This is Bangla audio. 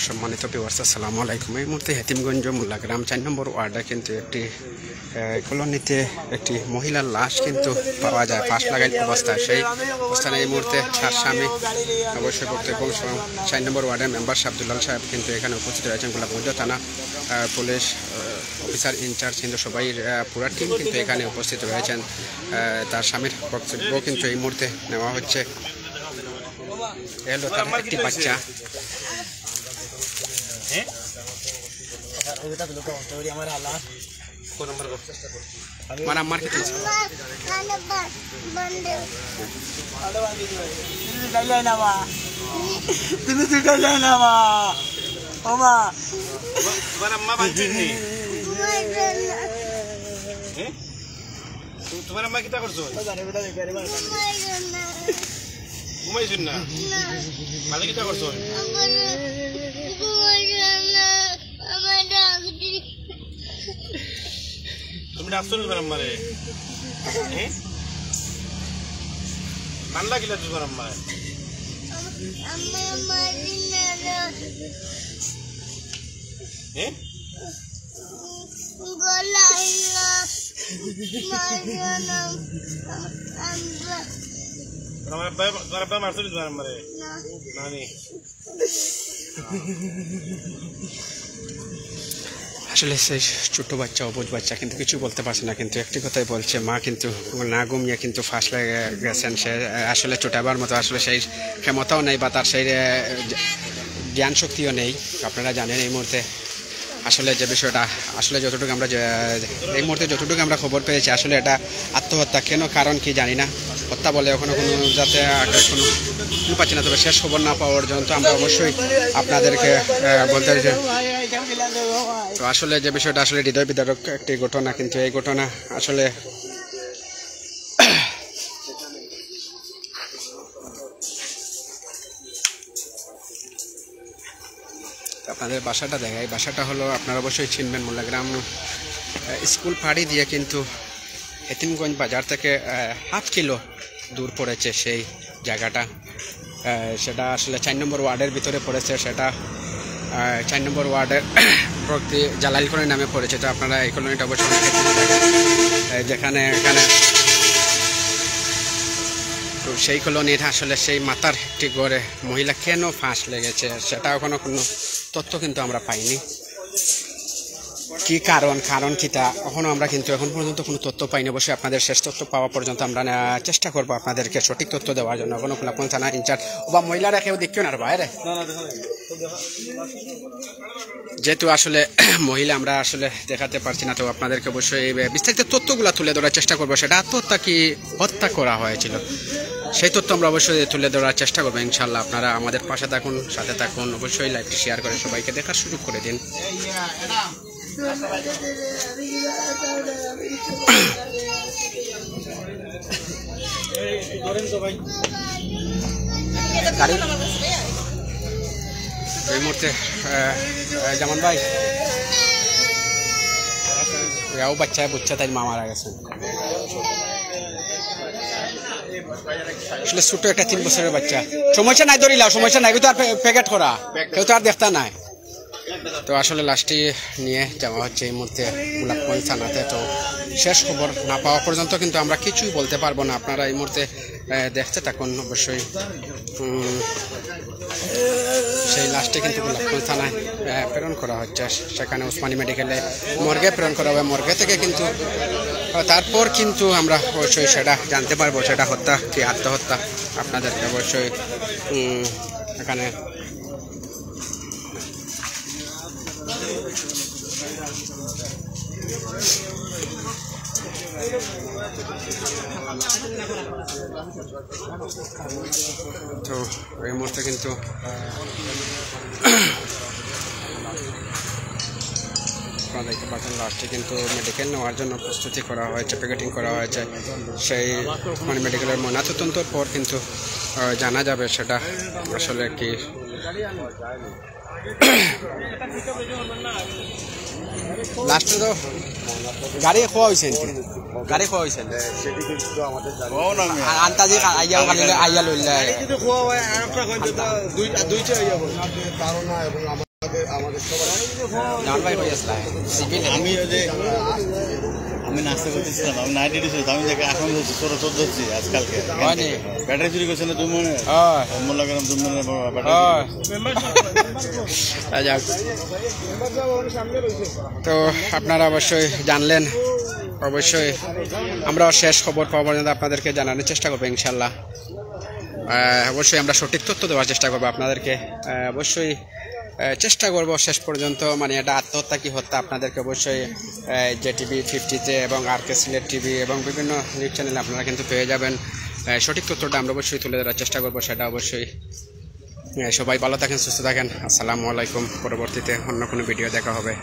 সম্মানিত ভিউয়ার্স আসসালামু আলাইকুম। এই মুহূর্তে হেতিমগঞ্জ মোল্লাগ্রাম 4 নম্বর ওয়ার্ডে কিন্তু একটি কলোনিতে একটি মহিলার লাশ কিন্তু পাওয়া যায় ফাঁস লাগাই অবস্থায়। সেই অবস্থানে এই মুহূর্তে তার স্বামী অবশ্যই বক্তব্য 4 নম্বর ওয়ার্ডের মেম্বার আব্দুল্লাহ সাহেব কিন্তু এখানে উপস্থিত রয়েছেন। গোলাপগঞ্জ থানা পুলিশ অফিসার ইনচার্জ কিন্তু সবাই পুরা টিম কিন্তু এখানে উপস্থিত রয়েছেন। তার স্বামীর বক্তব্য কিন্তু এই মুহূর্তে নেওয়া হচ্ছে। এলো তার একটি বাচ্চা। মানে আমার কি তোমার আম্মা কিতা করছো? ঘুমাইছুন না? মাঝে কিতা করছো? তুমি ডাকছো তোমার আম্মারে? মানলা কিলা তোমার আম্মা? আসলে সেই ছোট বাচ্চা অবুঝ বাচ্চা কিন্তু কিছু বলতে পারছে না, কিন্তু একটি কথাই বলছে, মা কিন্তু না ঘুমিয়ে কিন্তু ফাঁস লেগে গেছেন। সে আসলে ছোটাবার মতো আসলে সেই ক্ষমতাও নেই বা তার সেই জ্ঞান শক্তিও নেই। আপনারা জানেন এই মুহূর্তে আসলে যে বিষয়টা আসলে যতটুকু আমরা এই মুহূর্তে যতটুকু আমরা খবর পেয়েছি আসলে এটা আত্মহত্যা। কেন কারণ কি জানি না, হত্যা বলে এখনো কোনো যাতে কোনো পাচ্ছি না। তবে শেষ খবর না পাওয়ার জন্য আমরা অবশ্যই আপনাদেরকে বলতে তো আসলে যে বিষয়টা আসলে হৃদয় বিদারক একটি ঘটনা, কিন্তু এই ঘটনা আসলে আপনাদের বাসাটা দেখাই। বাসাটা হলো আপনারা অবশ্যই চিনবেন, মোল্লাগ্রাম স্কুল পাড়ি দিয়ে কিন্তু হেতিমগঞ্জ বাজার থেকে হাফ কিলো দূর পড়েছে সেই জায়গাটা। সেটা আসলে 4 নম্বর ওয়ার্ডের ভিতরে পড়েছে। সেটা 4 নম্বর ওয়ার্ডের প্রতি জালাল কলোনি নামে পড়েছে। তো আপনারা এই কলোনিটা অবশ্যই যেখানে এখানে তো সেই কলোনির আসলে সেই মাতার একটি ঘরে মহিলা কেন ফাঁস লেগেছে সেটা এখনো কোনো তথ্য কিন্তু আমরা পাইনি। কি কারণ কিতা এখনো আমরা কিন্তু এখন পর্যন্ত কোনো তথ্য পাইনি। অবশ্যই আপনাদের শেষ তথ্য পাওয়া পর্যন্ত আমরা চেষ্টা করবো আপনাদেরকে সঠিক তথ্য দেওয়ার জন্য। এখনো গোলাপগঞ্জ থানা ইনচার্জ বা মহিলারা কেউ দেখেও না বাইরে, যেহেতু আসলে মহিলা আমরা আসলে দেখাতে পারছি না। তো আপনাদেরকে অবশ্যই বিস্তারিত তথ্যগুলো তুলে ধরার চেষ্টা করবো। সেটা আত্মহত্যা কি হত্যা করা হয়েছিল সেই তথ্য আমরা অবশ্যই তুলে ধরার চেষ্টা করবো ইনশাল্লাহ। আপনারা আমাদের পাশে থাকুন, সাথে থাকুন, অবশ্যই লাইভটি শেয়ার করে সবাইকে দেখার সুযোগ করে দিন। এই মুহূর্তে যেমন ভাই বাচ্চা বুচ্চা তাই মা মারা গেছে। আসলে ছোট একটা 3 বছরের বাচ্চা, সমস্যা নাই ধরিলাও, সমস্যা নাই, তো আর প্যাকেট করা কেউ তো আর দেখতা নাই। তো আসলে লাশটি নিয়ে যাওয়া হচ্ছে এই মুহূর্তে গোলাপগঞ্জ থানাতে। তো শেষ খবর না পাওয়া পর্যন্ত কিন্তু আমরা কিছুই বলতে পারবো না। আপনারা এই মুহূর্তে দেখতে থাকুন। অবশ্যই সেই লাশটি কিন্তু গোলাপগঞ্জ থানায় প্রেরণ করা হচ্ছে। সেখানে ওসমানী মেডিকেলে মর্গে প্রেরণ করা হবে। মর্গে থেকে কিন্তু তারপর কিন্তু আমরা অবশ্যই সেটা জানতে পারবো সেটা হত্যা কি আত্মহত্যা। আপনাদেরকে অবশ্যই এখানে তো এই মুহূর্তে কিন্তু দেখতে পাচ্ছেন লাস্টে কিন্তু মেডিকেল নেওয়ার জন্য প্রস্তুতি করা হয়েছে, প্যাকেটিং করা হয়েছে। সেই মানে মেডিকেলের ময়নাতদন্তের পর কিন্তু জানা যাবে সেটা আসলে কি। লাস্টে তো গাড়ি খোয়া হয়েছে, গাড়ি খোয়া হয়েছে আন্তাজি আইয়া লইলে আমি নাস্তা করতেছিলাম, আমি নাইটে ঢুকছিলাম, আমি দেখে এখন চোর ধরছি আজকালকে। ব্যাটারি চুরি করছে না তুমি মনে মনে করেন তুমি তো আপনারা অবশ্যই জানলেন, অবশ্যই আমরা শেষ খবর পাওয়া পর্যন্ত আপনাদেরকে জানানোর চেষ্টা করবো ইনশাল্লাহ। অবশ্যই আমরা সঠিক তথ্য দেওয়ার চেষ্টা করবো আপনাদেরকে, অবশ্যই চেষ্টা করব শেষ পর্যন্ত, মানে এটা আত্মহত্যা কি হত্যা আপনাদেরকে অবশ্যই যে টিভি 50-তে এবং RK সিলেট টিভি এবং বিভিন্ন নিউজ চ্যানেলে আপনারা কিন্তু পেয়ে যাবেন। সঠিক তথ্যটা আমরা অবশ্যই তুলে ধরার চেষ্টা করব, সেটা অবশ্যই। সবাই ভালো থাকেন, সুস্থ থাকেন। আসসালামু আলাইকুম। পরবর্তীতে অন্য কোনো ভিডিও দেখা হবে।